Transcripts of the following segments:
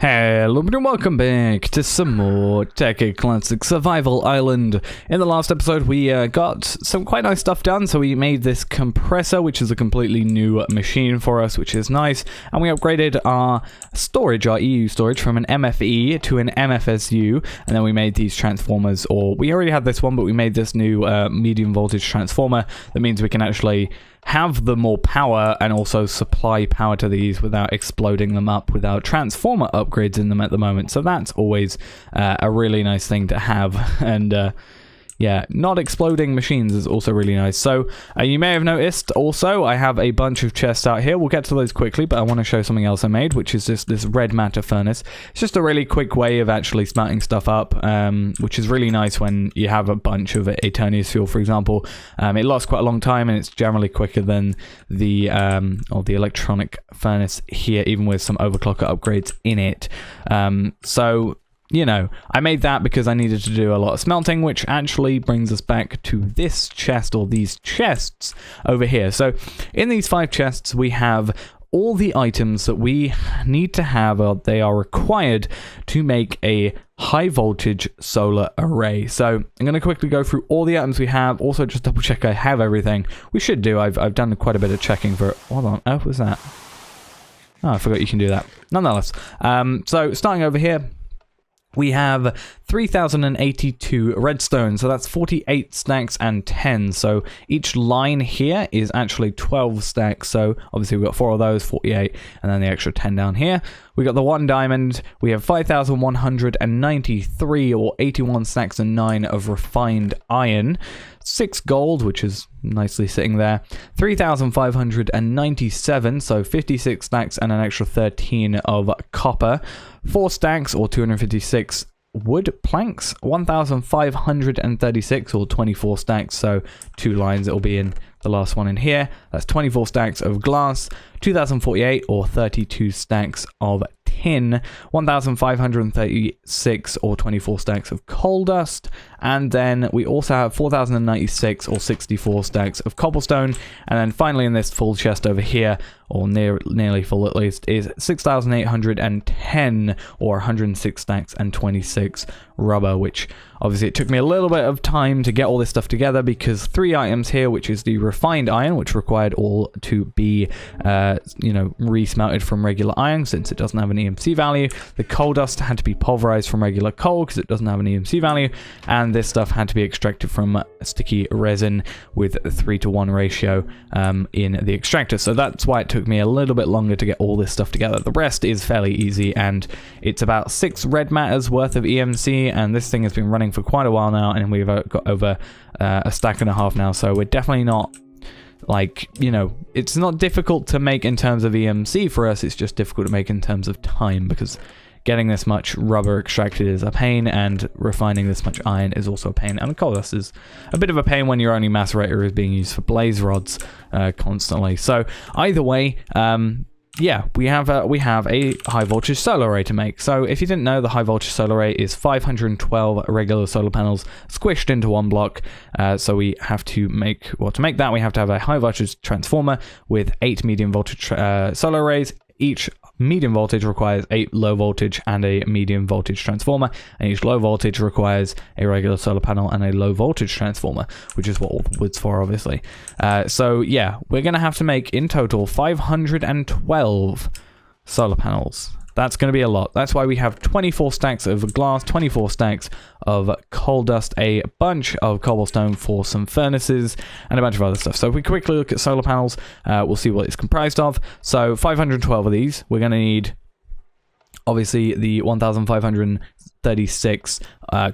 Hello and welcome back to some more Tekkit Classic Survival Island. In the last episode we got some quite nice stuff done, so we made this compressor, which is a completely new machine for us, which is nice, and we upgraded our storage, our EU storage, from an MFE to an MFSU, and then we made these transformers, or we already had this one, but we made this new medium voltage transformer that means we can actually have the more power and also supply power to these without exploding them up, without transformer upgrades in them at the moment. So that's always a really nice thing to have. And yeah, not exploding machines is also really nice. So you may have noticed also I have a bunch of chests out here. We'll get to those quickly, but I want to show something else I made, which is just this red matter furnace. It's just a really quick way of actually smelting stuff up, which is really nice when you have a bunch of Eternius fuel, for example. It lasts quite a long time, and it's generally quicker than the electronic furnace here, even with some overclocker upgrades in it. So you know, I made that because I needed to do a lot of smelting, which actually brings us back to this chest, or these chests over here. So in these 5 chests, we have all the items that we need to have, or they are required to make a high voltage solar array. So I'm going to quickly go through all the items we have, also just double check I have everything. We should do. I've done quite a bit of checking for it. Hold on, what was that? Oh, I forgot you can do that. Nonetheless, so starting over here, we have 3,082 redstone, so that's 48 stacks and 10. So each line here is actually 12 stacks. So obviously we've got 4 of those, 48, and then the extra 10 down here. We got the 1 diamond. We have 5,193, or 81 stacks and 9 of refined iron. 6 gold, which is nicely sitting there. 3,597, so 56 stacks and an extra 13 of copper. 4 stacks, or 256 wood planks. 1,536, or 24 stacks, so 2 lines. It'll be in the last one in here. That's 24 stacks of glass. 2,048, or 32 stacks of tin. 1,536, or 24 stacks of coal dust. And then we also have 4,096, or 64 stacks of cobblestone. And then finally in this full chest over here, or nearly full at least, is 6,810, or 106 stacks and 26 rubber, which obviously it took me a little bit of time to get all this stuff together, because 3 items here, which is the refined iron, which required all to be resmelted from regular iron since it doesn't have an EMC value. The coal dust had to be pulverized from regular coal because it doesn't have an EMC value, and this stuff had to be extracted from sticky resin with a 3:1 ratio in the extractor. So that's why it took me a little bit longer to get all this stuff together. The rest is fairly easy, and it's about 6 red matters worth of EMC, and this thing has been running for quite a while now, and we've got over a stack and a half now, so we're definitely not, like, you know, it's not difficult to make in terms of EMC for us, it's just difficult to make in terms of time, because getting this much rubber extracted is a pain, and refining this much iron is also a pain, and coal dust is a bit of a pain when your only macerator is being used for blaze rods constantly. So either way, yeah, we have a high voltage solar array to make. So if you didn't know, the high voltage solar array is 512 regular solar panels squished into one block. So we have to make, well, to make that we have to have a high voltage transformer with 8 medium voltage solar arrays. Each medium voltage requires 8 low voltage and a medium voltage transformer, and each low voltage requires a regular solar panel and a low voltage transformer, which is what all the wood's for, obviously. So yeah, we're gonna have to make in total 512 solar panels. That's going to be a lot. That's why we have 24 stacks of glass, 24 stacks of coal dust, a bunch of cobblestone for some furnaces, and a bunch of other stuff. So if we quickly look at solar panels, we'll see what it's comprised of. So 512 of these. We're going to need, obviously, the 1,536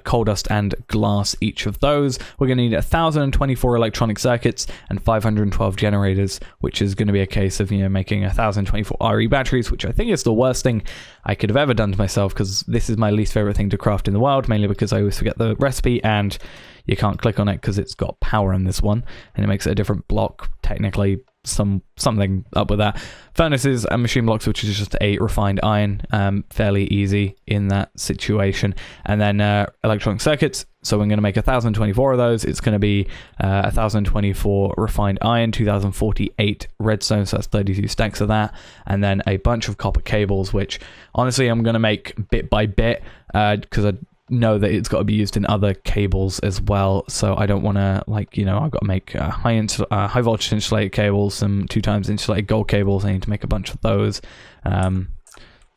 coal dust and glass, each of those. We're going to need 1,024 electronic circuits and 512 generators, which is going to be a case of, you know, making 1,024 RE batteries, which I think is the worst thing I could have ever done to myself, because this is my least favorite thing to craft in the world, mainly because I always forget the recipe, and you can't click on it because it's got power in this one, and it makes it a different block technically, something up with that. Furnaces and machine blocks, which is just a refined iron, fairly easy in that situation. And then electronic circuits, so we're going to make 1024 of those. It's going to be 1024 refined iron, 2048 redstone, so that's 32 stacks of that, and then a bunch of copper cables, which honestly I'm going to make bit by bit because I know that it's got to be used in other cables as well, so I don't want to, like, you know, I've got to make high voltage insulated cables, some 2x insulated gold cables. I need to make a bunch of those,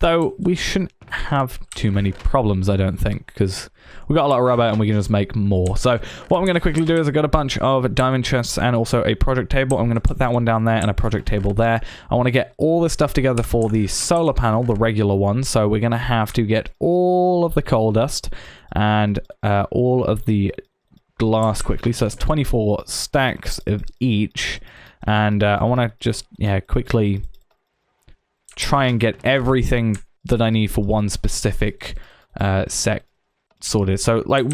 though we shouldn't have too many problems, I don't think, because we've got a lot of rubber and we can just make more. So what I'm going to quickly do is I've got a bunch of diamond chests and also a project table. I'm going to put that one down there and a project table there. I want to get all this stuff together for the solar panel, the regular one, so we're going to have to get all of the coal dust and all of the glass quickly. So it's 24 stacks of each, and I want to just quickly try and get everything that I need for one specific set sorted. So like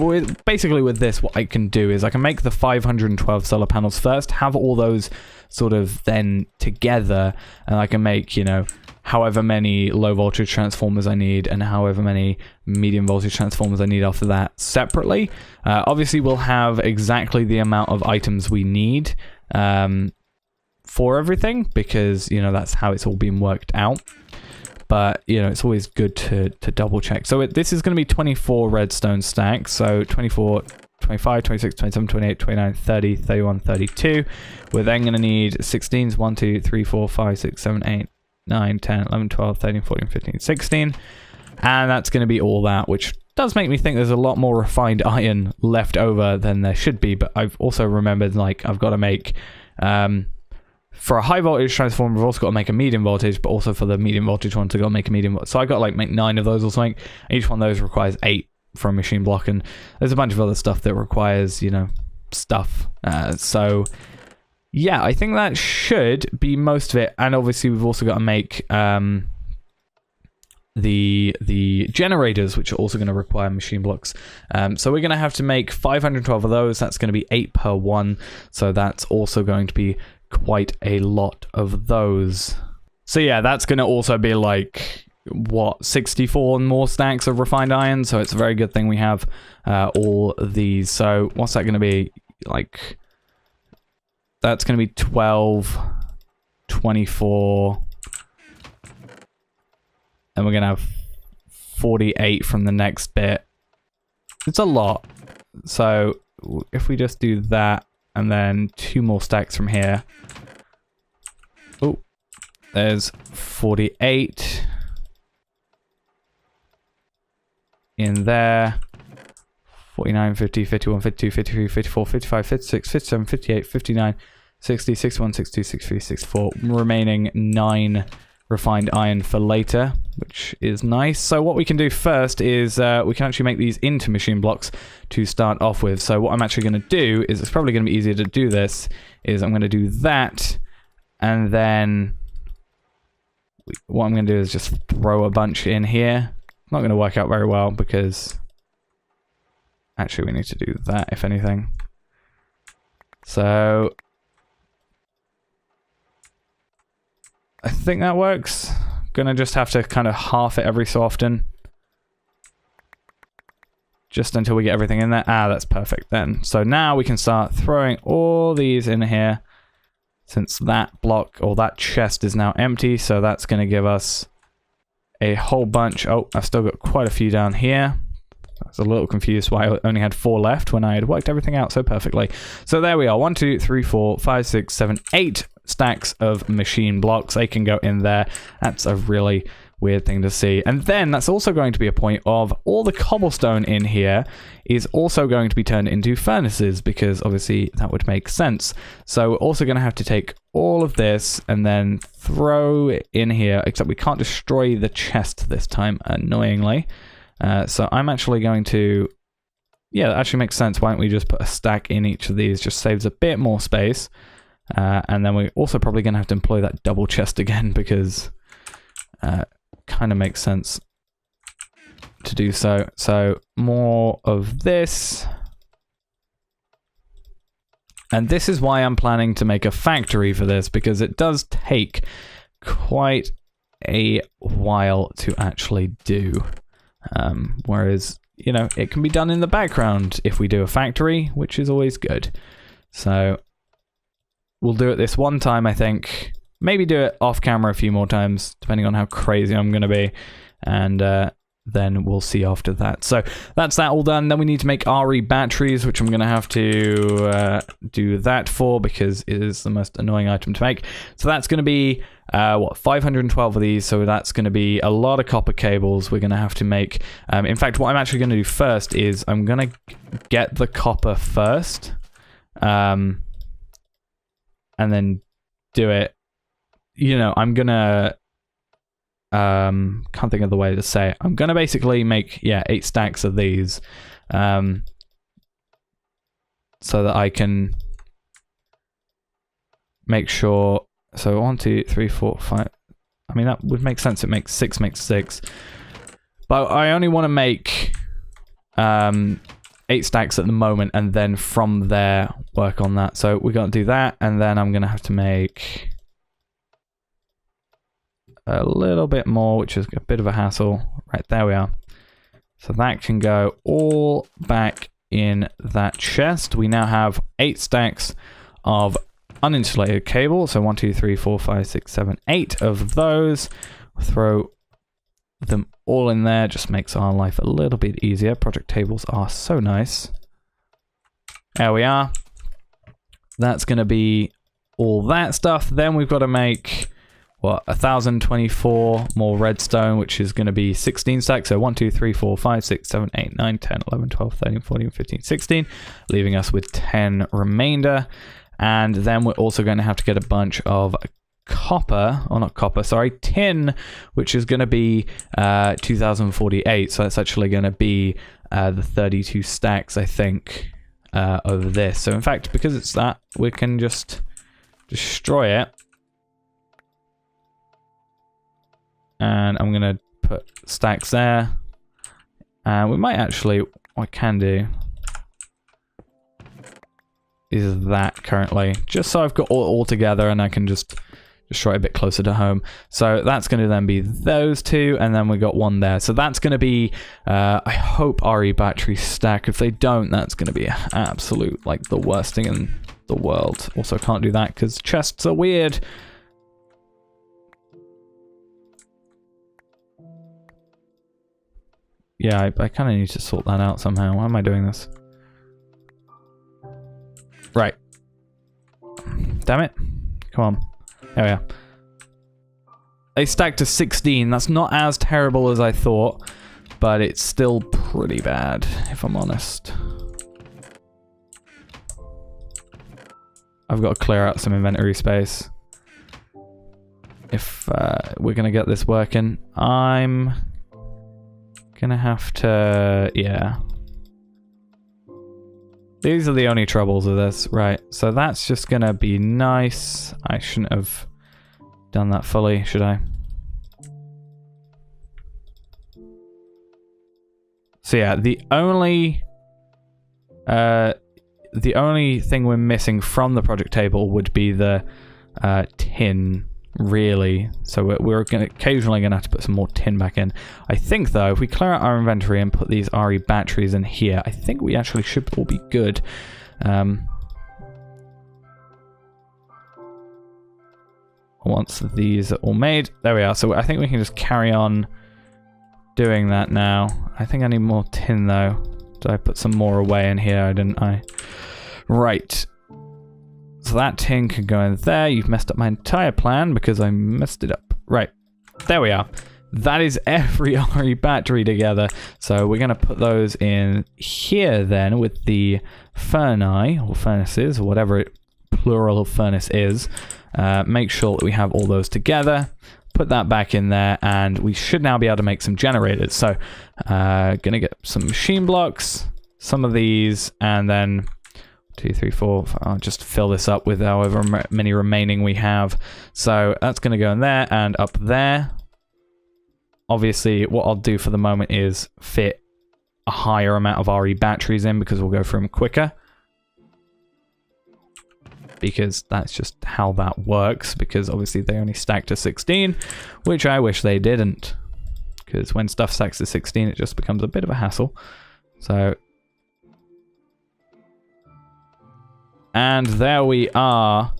basically with this, what I can do is I can make the 512 solar panels first, have all those sort of then together, and I can make, you know, however many low voltage transformers I need and however many medium voltage transformers I need after that separately. Obviously we'll have exactly the amount of items we need for everything, because, you know, that's how it's all been worked out. But, you know, it's always good to double check. So this is going to be 24 redstone stacks. So 24, 25, 26, 27, 28, 29, 30, 31, 32. We're then going to need 16s, 1, 2, 3, 4, 5, 6, 7, 8, 9, 10, 11, 12, 13, 14, 15, 16. And that's going to be all that, which does make me think there's a lot more refined iron left over than there should be. But I've also remembered, like, I've got to make... for a high voltage transformer, we've also got to make a medium voltage, but also for the medium voltage ones, I've got to make a medium voltage. So I got to like make 9 of those or something. Each one of those requires 8 for a machine block, and there's a bunch of other stuff that requires, you know, stuff. So yeah, I think that should be most of it. And obviously we've also got to make the generators, which are also going to require machine blocks. So we're going to have to make 512 of those. That's going to be 8 per one. So that's also going to be quite a lot of those. So yeah, that's going to also be like, what, 64 more stacks of refined iron. So it's a very good thing we have all of these. So what's that going to be? Like, that's going to be 12, 24, and we're going to have 48 from the next bit. It's a lot. So if we just do that, and then 2 more stacks from here. Oh, there's 48 in there. 49, 50, 51, 52, 53, 54, 55, 56, 57, 58, 59, 60, 61, 62, 63, 64. Remaining 9 refined iron for later, which is nice. So what we can do first is we can actually make these into machine blocks to start off with. So what I'm actually going to do is, it's probably going to be easier to do this, is I'm going to do that, and then what I'm going to do is just throw a bunch in here. Not going to work out very well because actually we need to do that, if anything. So I think that works. Gonna just have to kind of half it every so often, just until we get everything in there. Ah, that's perfect then. So now we can start throwing all these in here, since that block or that chest is now empty. So that's going to give us a whole bunch. Oh, I've still got quite a few down here. I was a little confused why I only had 4 left when I had worked everything out so perfectly. So there we are. 1, 2, 3, 4, 5, 6, 7, 8 stacks of machine blocks. They can go in there. That's a really weird thing to see. And then that's also going to be a point of all the cobblestone in here is also going to be turned into furnaces, because obviously that would make sense. So we're also going to have to take all of this and then throw it in here, except we can't destroy the chest this time, annoyingly. So I'm actually going to, yeah, that actually makes sense. Why don't we just put a stack in each of these? Just saves a bit more space. And then we're also probably going to have to employ that double chest again, because kind of makes sense to do so. So more of this. And this is why I'm planning to make a factory for this, because it does take quite a while to actually do. Whereas, you know, it can be done in the background if we do a factory, which is always good. So we'll do it this one time, I think. Maybe do it off camera a few more times, depending on how crazy I'm going to be. And then we'll see after that. So that's that all done. Then we need to make RE batteries, which I'm going to have to do that for, because it is the most annoying item to make. So that's going to be, 512 of these. So that's going to be a lot of copper cables we're going to have to make. In fact, what I'm actually going to do first is I'm going to get the copper first. And then do it. You know, I'm going to... can't think of the way to say it. I'm gonna basically make 8 stacks of these, so that I can make sure. So 1, 2, 3, 4, 5. I mean, that would make sense. It makes 6, but I only want to make 8 stacks at the moment, and then from there work on that. So we're gonna do that, and then I'm gonna have to make a little bit more, which is a bit of a hassle. Right, there we are. So that can go all back in that chest. We now have 8 stacks of uninsulated cable. So 1, 2, 3, 4, 5, 6, 7, 8 of those. Throw them all in there. Just makes our life a little bit easier. Project tables are so nice. There we are. That's going to be all that stuff. Then we've got to make... 1,024 more redstone, which is going to be 16 stacks. So 1, 2, 3, 4, 5, 6, 7, 8, 9, 10, 11, 12, 13, 14, 15, 16, leaving us with 10 remainder. And then we're also going to have to get a bunch of copper, or not copper, sorry, tin, which is going to be 2,048. So that's actually going to be the 32 stacks, I think, over this. So in fact, because it's that, we can just destroy it. And I'm going to put stacks there. And we might actually, what I can do is that currently, just so I've got all together and I can just destroy it a bit closer to home. So that's going to then be those 2, and then we got 1 there. So that's going to be, I hope, RE battery stack. If they don't, that's going to be absolute, like, the worst thing in the world. Also, can't do that because chests are weird. Yeah, I kind of need to sort that out somehow. Why am I doing this? Right. Damn it. Come on. There we are. They stacked to 16. That's not as terrible as I thought, but it's still pretty bad, if I'm honest. I've got to clear out some inventory space. If we're going to get this working, I'm... gonna have to, yeah. These are the only troubles with this, right? So that's just gonna be nice. I shouldn't have done that fully, should I? So yeah, the only thing we're missing from the project table would be the tin. Really, so we're occasionally going to have to put some more tin back in. I think though, if we clear out our inventory and put these RE batteries in here, I think we actually should all be good. Once these are all made, there we are. So I think we can just carry on doing that now. I think I need more tin though. Did I put some more away in here? Didn't I? Right. So that tin can go in there. You've messed up my entire plan because I messed it up. Right. There we are. That is every RE battery together. So we're going to put those in here then with the furnace, or furnaces, or whatever plural furnace is. Make sure that we have all those together. Put that back in there, and we should now be able to make some generators. So gonna get some machine blocks, some of these, and then 2, 3, 4. I'll just fill this up with however many remaining we have. So that's going to go in there and up there. Obviously, what I'll do for the moment is fit a higher amount of RE batteries in because we'll go through them quicker. because that's just how that works, because obviously they only stack to 16, which I wish they didn't, because when stuff stacks to 16 it just becomes a bit of a hassle. So, and there we are,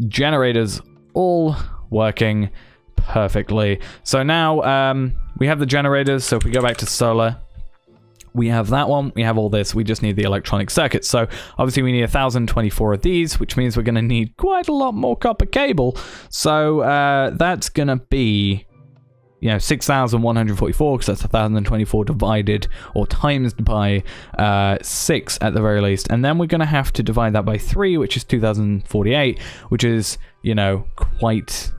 generators all working perfectly. So now we have the generators, so if we go back to solar, we have that one, we have all this, we just need the electronic circuits. So obviously we need 1,024 of these, which means we're going to need quite a lot more copper cable. So that's going to be, you know, 6,144, because that's 1,024 divided or times by 6 at the very least. And then we're going to have to divide that by 3, which is 2,048, which is, you know, quite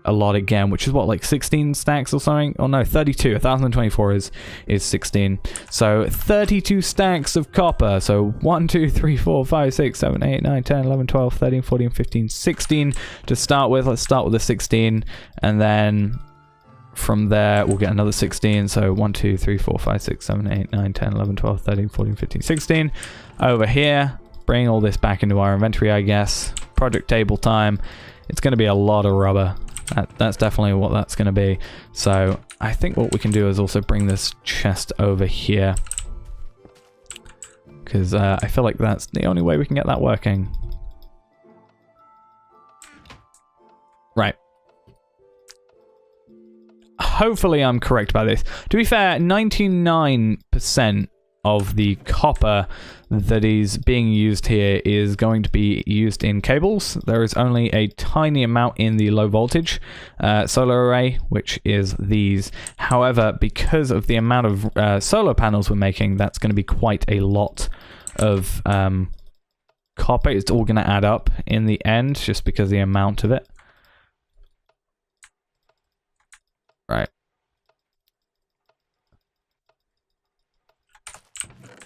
a lot again, which is what, like 16 stacks or something? Oh no, 32. 1,024 is 16. So 32 stacks of copper. So 1, 2, 3, 4, 5, 6, 7, 8, 9, 10, 11, 12, 13, 14, 15, 16 to start with. Let's start with the 16, and then from there we'll get another 16. So 1, 2, 3, 4, 5, 6, 7, 8, 9, 10, 11, 12, 13, 14, 15, 16. Over here, bring all this back into our inventory, I guess. Project table time. It's going to be a lot of rubber. That's definitely what that's going to be. So I think what we can do is also bring this chest over here, because I feel like that's the only way we can get that working. Right. Hopefully I'm correct about this. To be fair, 99% of the copper that is being used here is going to be used in cables. There is only a tiny amount in the low voltage solar array, which is these. However, because of the amount of solar panels we're making, that's going to be quite a lot of copper. It's all going to add up in the end, just because of the amount of it. Right.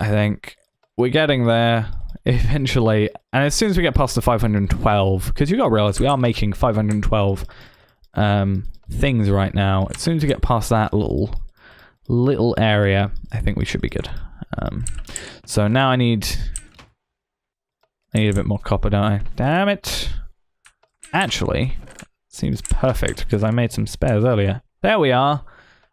I think we're getting there eventually, and as soon as we get past the 512, because you got to realize we are making 512 things right now. As soon as we get past that little area, I think we should be good. So now I need a bit more copper, don't I? Damn it! Actually, seems perfect because I made some spares earlier. There we are.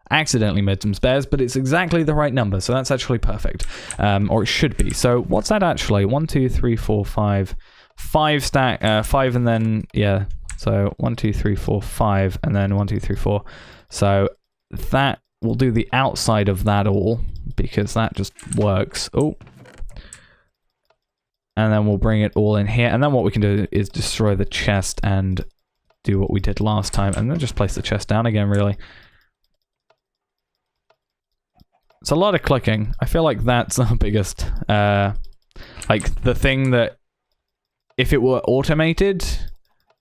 Accidentally made some spares, but it's exactly the right number, so that's actually perfect. Or it should be. So what's that actually? 1, 2, 3, 4, 5. 5 stack, 5 and then, yeah. So 1, 2, 3, 4, 5, and then 1, 2, 3, 4. So that will do the outside of that all, because that just works. Oh. And then we'll bring it all in here. And then what we can do is destroy the chest and do what we did last time. And then just place the chest down again, really. It's a lot of clicking. I feel like that's the biggest, like the thing that, if it were automated,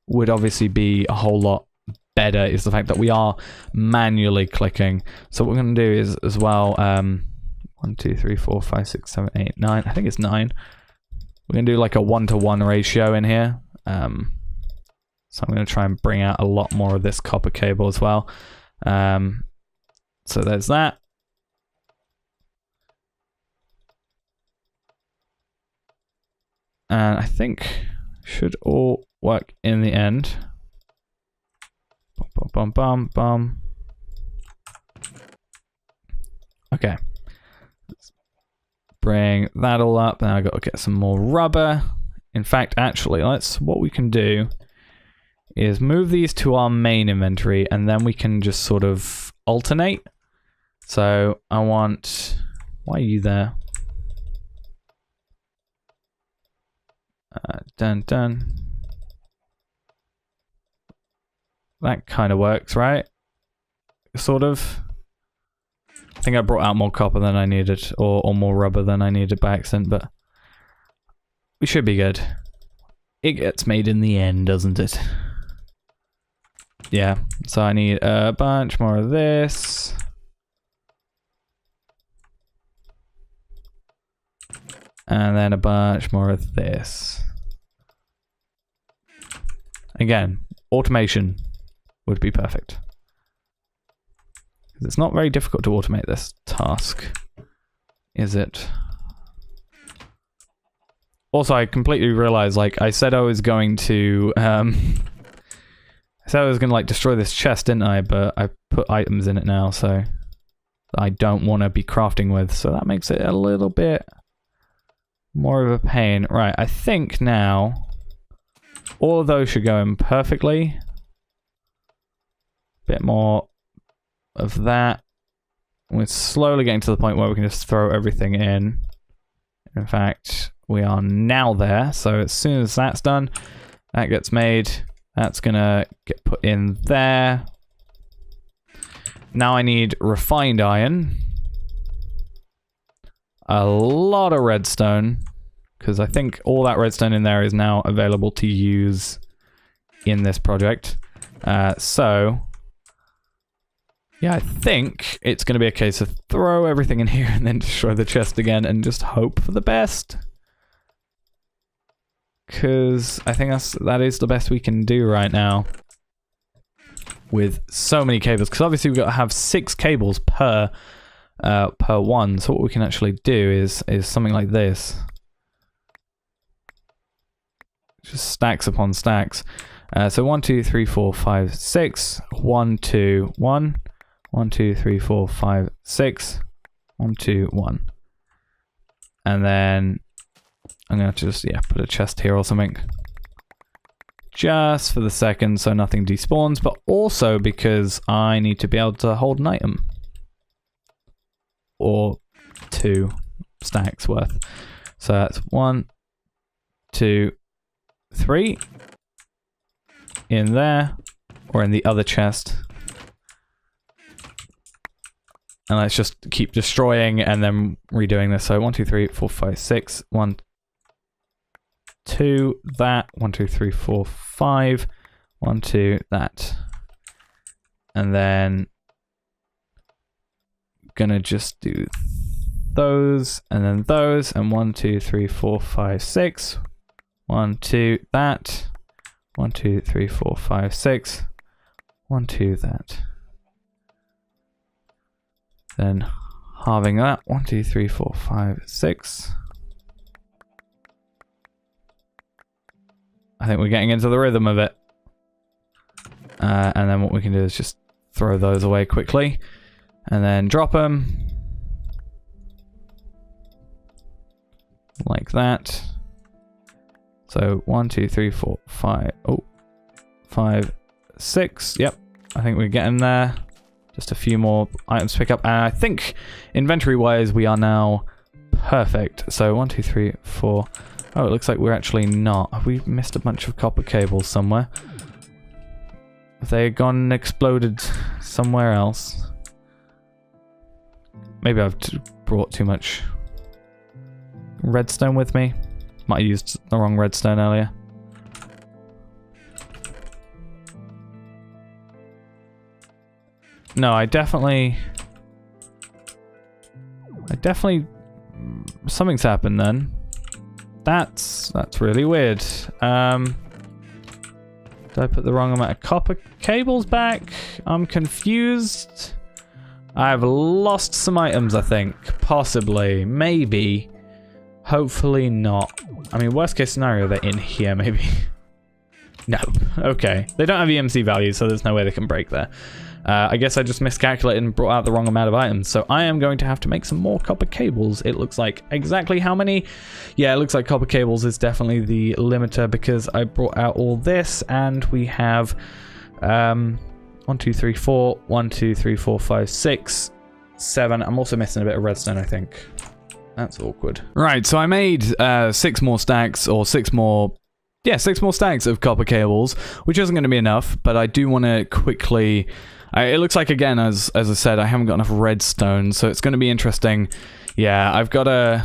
would obviously be a whole lot better, is the fact that we are manually clicking. So what we're going to do is, as well, 1, 2, 3, 4, 5, 6, 7, 8, 9. I think it's 9. We're going to do like a 1-to-1 ratio in here. So I'm going to try and bring out a lot more of this copper cable as well. So there's that. And I think should all work in the end. Bum, bum, bum, bum. Okay. Let's bring that all up. Now I've got to get some more rubber. In fact, actually, what we can do is move these to our main inventory, and then we can just sort of alternate. So I want, why are you there? Done. That kind of works, right? Sort of. I think I brought out more copper than I needed, or more rubber than I needed by accident, but we should be good. It gets made in the end, doesn't it? Yeah, so I need a bunch more of this. And then a bunch more of this. Again, automation would be perfect. It's not very difficult to automate this task, is it? Also, I completely realized, like, I said I was going to, I said I was going to, like, destroy this chest, didn't I? But I put items in it now, so I don't want to be crafting with, so that makes it a little bit more of a pain. Right, I think now all of those should go in perfectly. Bit more of that. We're slowly getting to the point where we can just throw everything in. In fact, we are now there, so as soon as that's done, that gets made. That's gonna get put in there. Now I need refined iron. A lot of redstone, because I think all that redstone in there is now available to use in this project. So, yeah, I think it's going to be a case of throw everything in here and then destroy the chest again and just hope for the best. Because I think that is the best we can do right now. With so many cables, because obviously we've got to have 6 cables per one. So what we can actually do is something like this. Just stacks upon stacks. So 1, 2, 3, 4, 5, 6. 1, 2, 1. 1, 2, 3, 4, 5, 6. 1, 2, 1. And then I'm gonna have to just put a chest here or something. Just for the second, so nothing despawns, but also because I need to be able to hold an item. Or 2 stacks worth. So that's 1, 2, 3. In there, or in the other chest. And let's just keep destroying and then redoing this. So 1, 2, 3, 4, 5, 6. 1, 2, that. 1, 2, 3, 4, 5. 1, 2, that. And then gonna just do those and then those. And 1, 2, 3, 4, 5, 6. 1, 2, that. 1, 2, 3, 4, 5, 6. 1, 2, that. Then halving that. 1, 2, 3, 4, 5, 6. I think we're getting into the rhythm of it. And then what we can do is just throw those away quickly. And then drop them. Like that. So 1, 2, 3, 4, 5. Oh, 5, 6. Yep, I think we're getting there. Just a few more items to pick up. And I think inventory-wise, we are now perfect. So 1, 2, 3, 4. Oh, it looks like we're actually not. Have we missed a bunch of copper cables somewhere? Have they gone and exploded somewhere else? Maybe I've brought too much redstone with me. Might have used the wrong redstone earlier. No, I definitely... Something's happened then. That's really weird. Did I put the wrong amount of copper cables back? I'm confused. I've lost some items, I think. Possibly. Maybe. Hopefully not. I mean, worst case scenario, they're in here, maybe. No. Okay. They don't have EMC values, so there's no way they can break there. I guess I just miscalculated and brought out the wrong amount of items. So I am going to have to make some more copper cables. It looks like exactly how many? Yeah, it looks like copper cables is definitely the limiter because I brought out all this and we have 1, 2, 3, 4, 1, 2, 3, 4, 5, 6, 7. I'm also missing a bit of redstone, I think. That's awkward. Right, so I made 6 more stacks or 6 more... Yeah, 6 more stacks of copper cables, which isn't going to be enough, but I do want to quickly... it looks like, again, as I said, I haven't got enough redstone, so it's going to be interesting. Yeah, I've got to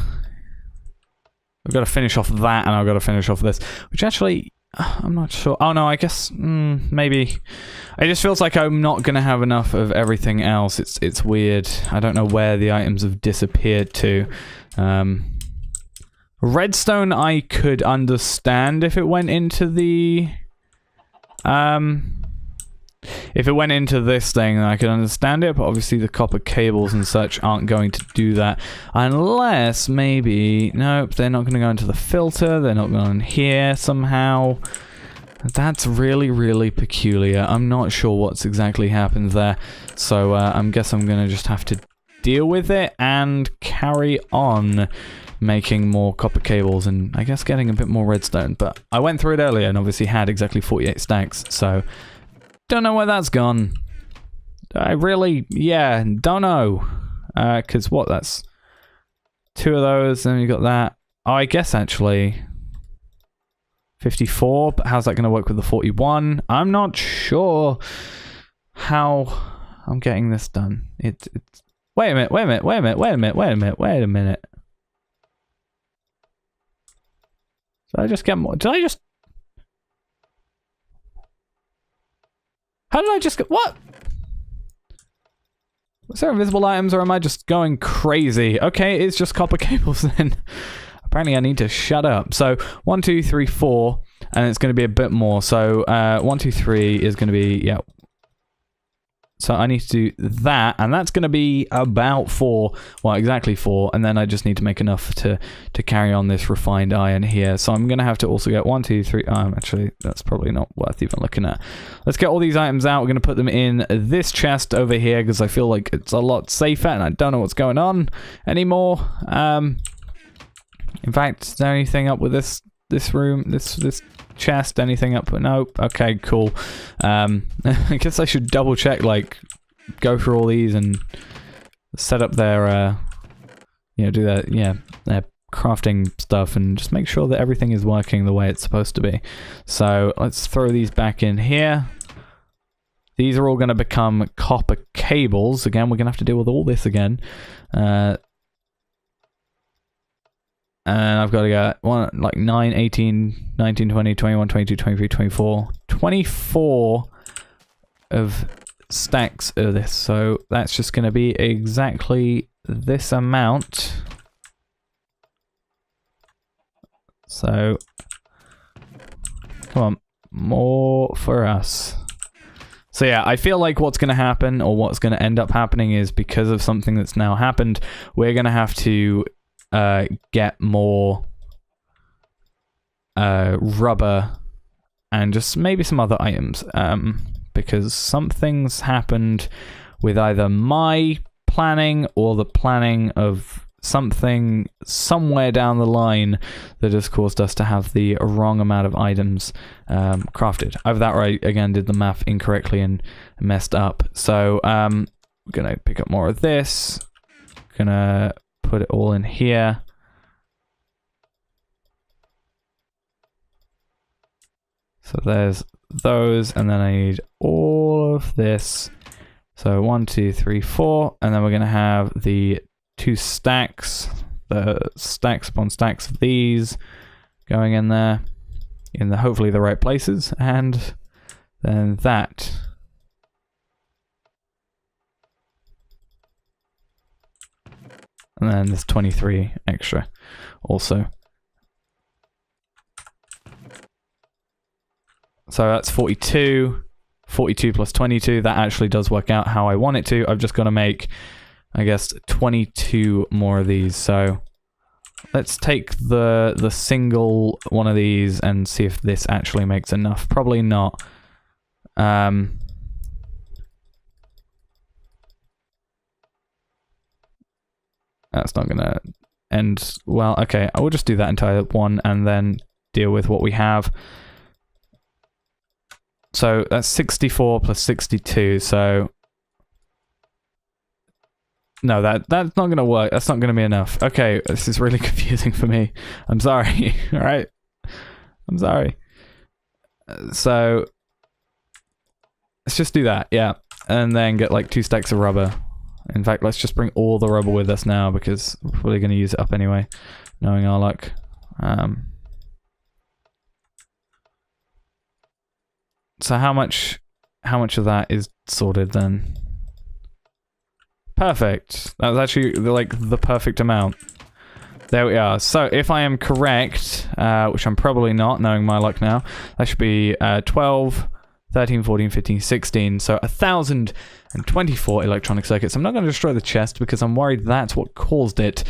finish off that, and I've got to finish off this, which actually, I'm not sure. Oh, no, I guess, maybe. It just feels like I'm not going to have enough of everything else. It's weird. I don't know where the items have disappeared to. Redstone I could understand if it went into the... If it went into this thing, then I could understand it, but obviously the copper cables and such aren't going to do that. Unless, maybe... Nope, they're not going to go into the filter. They're not going here somehow. That's really, really peculiar. I'm not sure what's exactly happened there. So, I guess I'm going to just have to deal with it and carry on making more copper cables and I guess getting a bit more redstone. But I went through it earlier and obviously had exactly 48 stacks, so don't know where that's gone. I really, yeah, don't know. Because what, that's 2 of those, and you got that. Oh, I guess actually 54, but how's that going to work with the 41? I'm not sure how I'm getting this done. It's wait a minute. Did I just get more? Did I just... How did I just get... What? Was there invisible items or am I just going crazy? Okay, it's just copper cables then. Apparently I need to shut up. So, 1, 2, 3, 4, and it's going to be a bit more. So, 1, 2, 3 is going to be... Yeah. So I need to do that, and that's going to be about 4, well, exactly 4, and then I just need to make enough to carry on this refined iron here. So I'm going to have to also get 1, 2, 3, actually, that's probably not worth even looking at. Let's get all these items out. We're going to put them in this chest over here, because I feel like it's a lot safer, and I don't know what's going on anymore. In fact, is there anything up with this room, this chest, anything up? Nope. Okay, cool. I guess I should double check, like, go through all these and set up their, do that, their crafting stuff and just make sure that everything is working the way it's supposed to be. So let's throw these back in here. These are all going to become copper cables. Again, we're going to have to deal with all this again. And I've got to get 9, 18, 19, 20, 21, 22, 23, 24. 24 of stacks of this. So that's just going to be exactly this amount. So, come on, more for us. So yeah, I feel like what's going to happen, or what's going to end up happening, is because of something that's now happened, we're going to have to get more rubber and just maybe some other items, because something's happened with either my planning or the planning of something somewhere down the line that has caused us to have the wrong amount of items crafted. Either that or I again did the math incorrectly and messed up. So we're gonna pick up more of this, gonna put it all in here. So there's those, and then I need all of this. So 1, 2, 3, 4, and then we're gonna have the 2 stacks, the stacks upon stacks of these going in there, in the hopefully the right places, and then that. And then there's 23 extra also. So that's 42. 42 plus 22, that actually does work out how I want it to. I've just got to make, I guess, 22 more of these. So let's take the single one of these and see if this actually makes enough. Probably not. That's not gonna end well. Okay, I will just do that entire one and then deal with what we have. So that's 64 plus 62, so... No, that's not gonna work. That's not gonna be enough. Okay, this is really confusing for me. I'm sorry, alright? I'm sorry. So... let's just do that, yeah. And then get like 2 stacks of rubber. In fact, let's just bring all the rubber with us now, because we're probably going to use it up anyway, knowing our luck. So how much of that is sorted then? Perfect. That was actually like the perfect amount. There we are. So if I am correct, which I'm probably not, knowing my luck now, that should be 12, 13, 14, 15, 16. So 1,024 electronic circuits. I'm not going to destroy the chest because I'm worried that's what caused it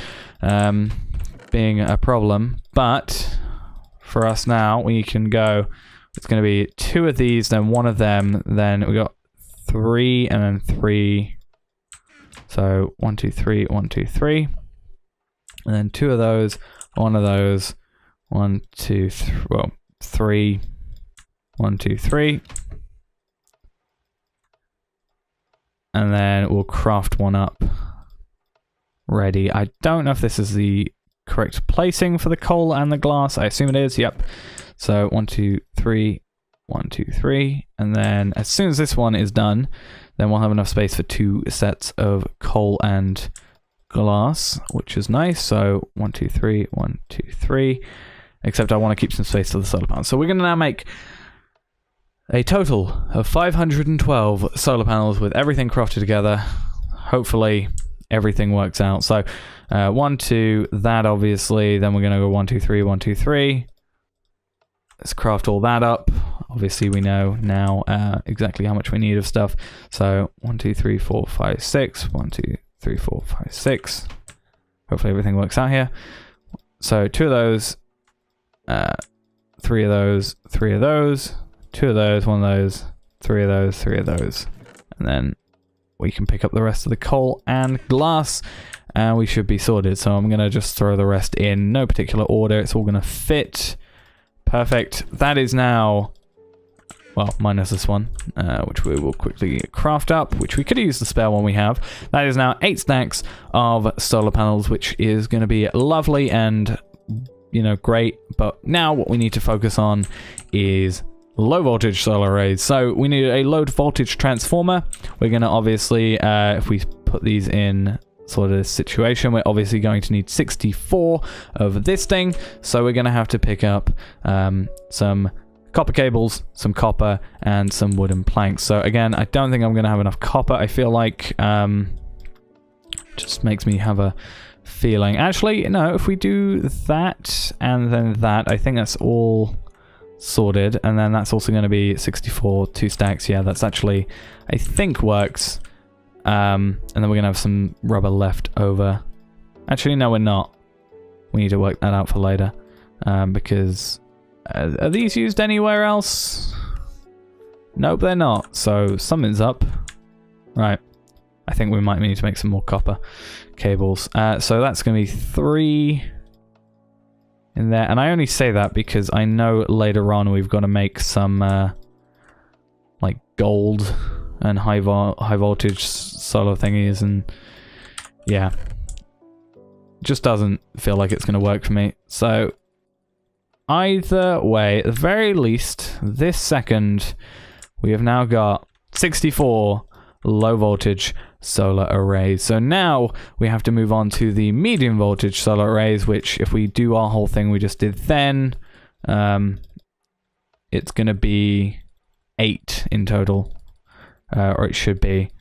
being a problem. But for us now, we can go. It's going to be 2 of these, then 1 of them. Then we got 3 and then 3. So 1, 2, 3, 1, 2, 3. And then 2 of those, 1 of those. 1, 2, 3. Well, 3. 1, 2, 3. And then we'll craft one up. Ready. I don't know if this is the correct placing for the coal and the glass. I assume it is. Yep. So 1, 2, 3. 1, 2, 3. And then as soon as this one is done, then we'll have enough space for 2 sets of coal and glass, which is nice. So 1, 2, 3. 1, 2, 3. Except I want to keep some space for the solar panels. So we're going to now make a total of 512 solar panels with everything crafted together. Hopefully everything works out. So 1, 2, that obviously. Then we're going to go 1, 2, 3, 1, 2, 3. Let's craft all that up. Obviously we know now exactly how much we need of stuff. So 1, 2, 3, 4, 5, 6. 1, 2, 3, 4, 5, 6. Hopefully everything works out here. So 2 of those, 3 of those, 3 of those. 2 of those, 1 of those, 3 of those, 3 of those. And then we can pick up the rest of the coal and glass, and we should be sorted. So I'm going to just throw the rest in no particular order. It's all going to fit. Perfect. That is now, well, minus this one, which we will quickly craft up, which we could use the spare one we have. That is now 8 stacks of solar panels, which is going to be lovely and, you know, great. But now what we need to focus on is low voltage solar arrays. So we need a low voltage transformer. We're going to obviously, if we put these in sort of this situation, we're obviously going to need 64 of this thing. So we're going to have to pick up some copper cables, some copper, and some wooden planks. So again, I don't think I'm going to have enough copper. I feel like just makes me have a feeling. Actually, no, if we do that and then that, I think that's all sorted. And then that's also going to be 64, 2 stacks. Yeah, that's actually, I think, works. And then we're going to have some rubber left over. Actually, no, we're not. We need to work that out for later. Because are these used anywhere else? Nope, they're not. So something's up. Right. I think we might need to make some more copper cables. So that's going to be 3 in there. And I only say that because I know later on we've got to make some like gold and high voltage solar thingies, and yeah, just doesn't feel like it's going to work for me. So either way, at the very least, this second, we have now got 64 low voltage solar arrays. So now we have to move on to the medium voltage solar arrays, which if we do our whole thing we just did then, it's going to be 8 in total, or it should be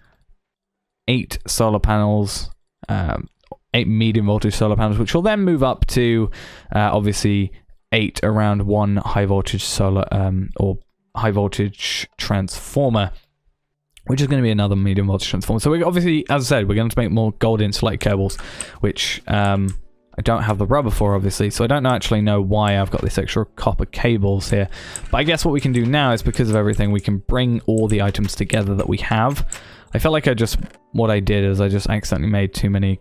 8 solar panels, 8 medium voltage solar panels, which will then move up to obviously 8 around 1 high voltage solar or high voltage transformer, which is going to be another medium voltage transformer. So we obviously, as I said, we're going to make more gold insulated cables, which I don't have the rubber for, obviously, so I don't actually know why I've got this extra copper cables here. But I guess what we can do now is, because of everything, we can bring all the items together that we have. I felt like what I did is I just accidentally made too many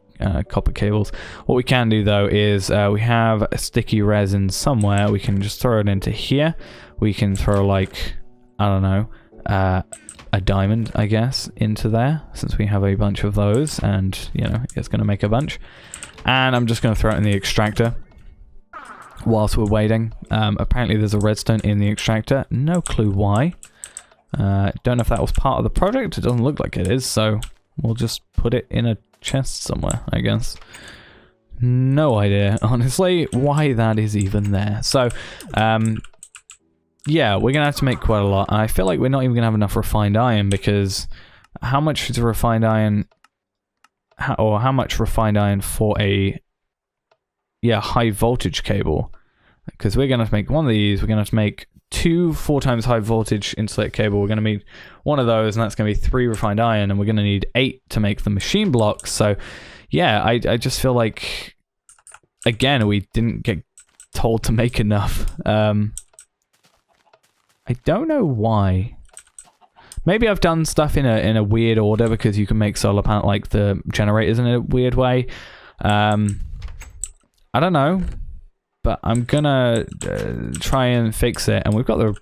copper cables. What we can do though is we have a sticky resin somewhere. We can just throw it into here. We can throw, like, I don't know, a diamond, I guess, into there, since we have a bunch of those, and, you know, it's going to make a bunch. And I'm just going to throw it in the extractor whilst we're waiting. Apparently there's a redstone in the extractor. No clue why. Don't know if that was part of the project. It doesn't look like it is, so we'll just put it in a chest somewhere, I guess. No idea, honestly, why that is even there. So, yeah, we're going to have to make quite a lot. And I feel like we're not even going to have enough refined iron, because how much is refined iron, or how much refined iron for a, yeah, high voltage cable? Because we're going to have to make one of these, we're going to have to make 2 4 times high voltage insulated cable. We're going to need one of those, and that's going to be 3 refined iron, and we're going to need 8 to make the machine blocks. So yeah, I just feel like, again, we didn't get told to make enough. I don't know why. Maybe I've done stuff in a weird order, because you can make solar panel, like the generators, in a weird way. I don't know, but I'm gonna try and fix it. And we've got the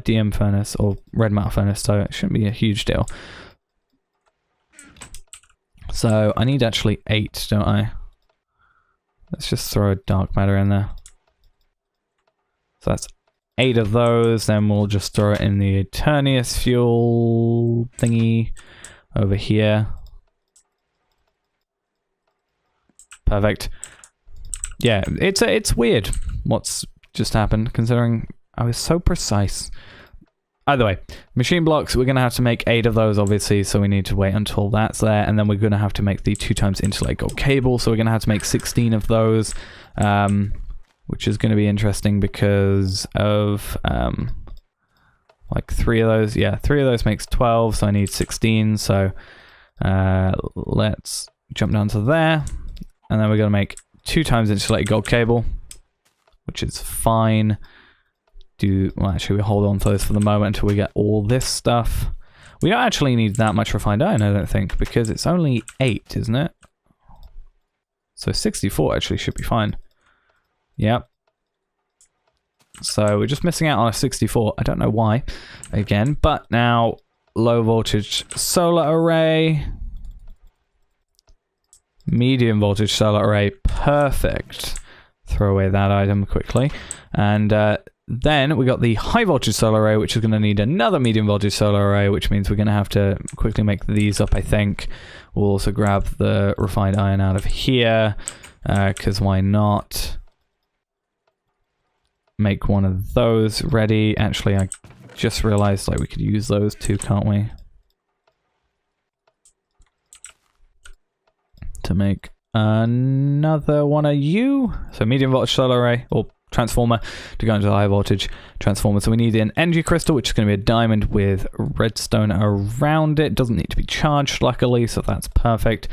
DM furnace, or red matter furnace, so it shouldn't be a huge deal. So I need actually 8, don't I? Let's just throw a dark matter in there. So that's 8 of those. Then we'll just throw it in the Eternius fuel thingy over here. Perfect. Yeah, it's weird what's just happened, considering I was so precise. Either way, machine blocks, we're going to have to make 8 of those, obviously, so we need to wait until that's there, and then we're going to have to make the 2 times insulated gold cable, so we're going to have to make 16 of those, which is going to be interesting because of, like 3 of those. Yeah, 3 of those makes 12, so I need 16, so let's jump down to there, and then we're going to make 2 times insulated gold cable, which is fine. Well, actually, we'll hold on to this for the moment until we get all this stuff. We don't actually need that much refined iron, I don't think, because it's only 8, isn't it? So 64 actually should be fine. Yep. So we're just missing out on a 64. I don't know why, again. But now, low voltage solar array. Medium voltage solar array. Perfect. Throw away that item quickly. And then we got the high voltage solar array, which is going to need another medium voltage solar array, which means we're going to have to quickly make these up, I think. We'll also grab the refined iron out of here, because why not? Make one of those ready. Actually, I just realized like we could use those too, can't we? To make another one of you. So medium voltage solar array, or transformer, to go into the high voltage transformer. So we need an energy crystal, which is going to be a diamond with redstone around it. Doesn't need to be charged, luckily, so that's perfect.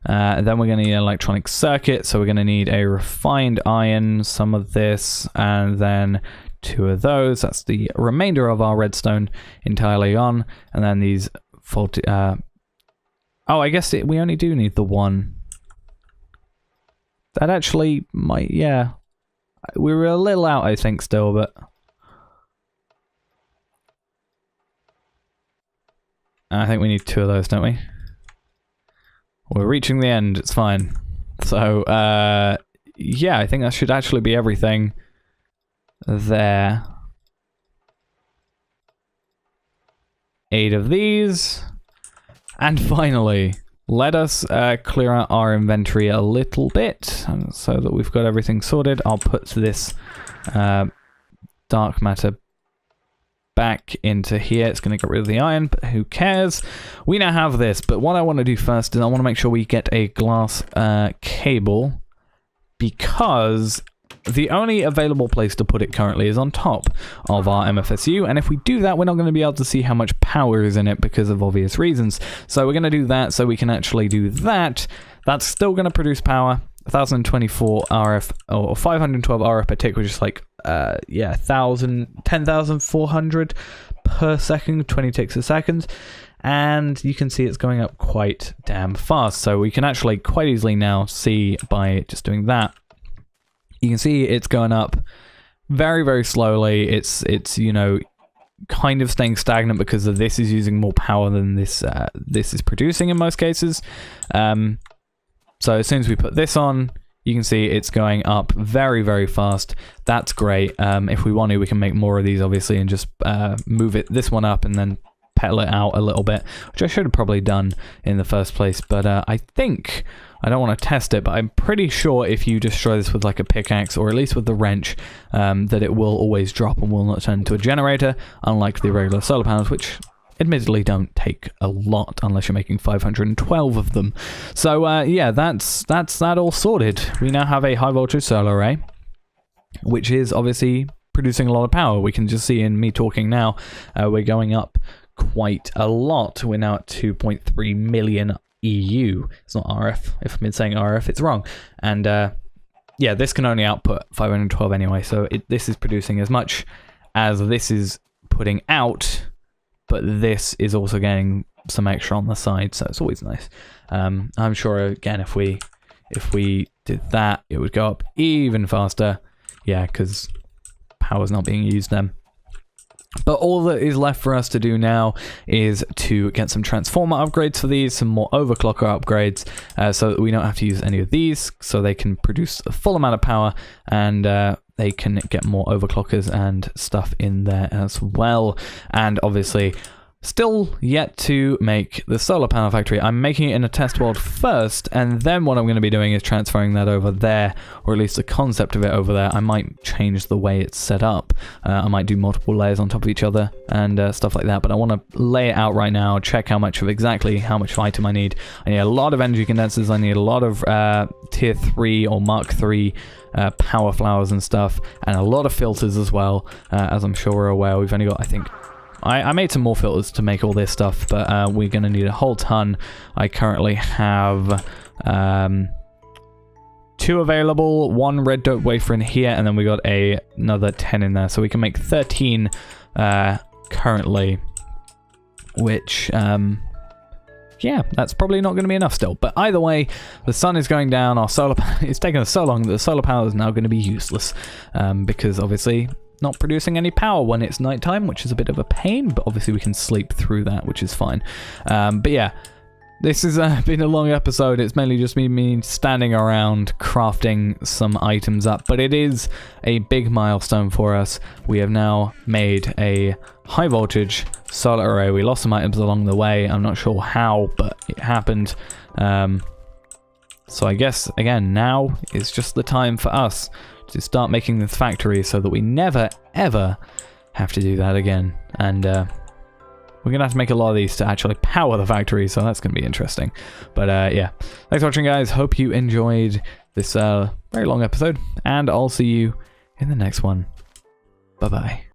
Then we're going to need an electronic circuit, so we're going to need a refined iron, some of this, and then 2 of those. That's the remainder of our redstone entirely on. And then these faulty... oh, I guess we only do need the 1. That actually might... yeah. We were a little out, I think, still, but... I think we need 2 of those, don't we? We're reaching the end, it's fine. So, yeah, I think that should actually be everything there. 8 of these. And finally, let us clear out our inventory a little bit so that we've got everything sorted. I'll put this dark matter back into here. It's going to get rid of the iron, but who cares? We now have this, but what I want to do first is I want to make sure we get a glass cable, because the only available place to put it currently is on top of our MFSU, and if we do that, we're not going to be able to see how much power is in it because of obvious reasons. So we're going to do that so we can actually do that. That's still going to produce power. 1024 RF, or 512 RF per tick, which is like, yeah, 10,400 per second, 20 ticks a second. And you can see it's going up quite damn fast. So we can actually quite easily now see by just doing that. You can see it's going up very, very slowly. It's you know, kind of staying stagnant because this is using more power than this is producing in most cases. So as soon as we put this on, you can see it's going up very, very fast. That's great. If we want to, we can make more of these, obviously, and just move this one up and then pedal it out a little bit, which I should have probably done in the first place. But I think, I don't want to test it, but I'm pretty sure if you destroy this with like a pickaxe, or at least with the wrench, that it will always drop and will not turn into a generator, unlike the regular solar panels, which admittedly don't take a lot unless you're making 512 of them. So yeah, that's that all sorted. We now have a high voltage solar array, which is obviously producing a lot of power. We can just see in me talking now, we're going up quite a lot. We're now at 2.3 million EU. It's not RF. If I've been saying RF, it's wrong. And yeah, this can only output 512 anyway, so this is producing as much as this is putting out, but this is also getting some extra on the side, so it's always nice. I'm sure, again, if we did that, it would go up even faster. Yeah, because power's not being used then. But all that is left for us to do now is to get some transformer upgrades for these, some more overclocker upgrades, so that we don't have to use any of these, so they can produce a full amount of power, and they can get more overclockers and stuff in there as well. And obviously, still yet to make the solar panel factory. I'm making it in a test world first, and then what I'm going to be doing is transferring that over there, or at least the concept of it over there. I might change the way it's set up. I might do multiple layers on top of each other and stuff like that, but I want to lay it out right now, check exactly how much item I need. I need a lot of energy condensers, I need a lot of tier 3 or Mark 3 power flowers and stuff, and a lot of filters as well. As I'm sure we're aware, we've only got, I think, I made some more filters to make all this stuff, but we're going to need a whole ton. I currently have 2 available, 1 red dope wafer in here, and then we got another 10 in there. So we can make 13 currently, which, yeah, that's probably not going to be enough still. But either way, the sun is going down, our solar panel, it's taken us so long that the solar panel is now going to be useless, because obviously not producing any power when it's nighttime, which is a bit of a pain, but obviously we can sleep through that, which is fine. But yeah, this has been a long episode. It's mainly just me standing around crafting some items up, but it is a big milestone for us. We have now made a high voltage solar array. We lost some items along the way. I'm not sure how, but it happened. So I guess, again, now is just the time for us to start making this factory so that we never, ever have to do that again. And we're going to have to make a lot of these to actually power the factory, so that's going to be interesting. But yeah, thanks for watching, guys. Hope you enjoyed this very long episode, and I'll see you in the next one. Bye-bye.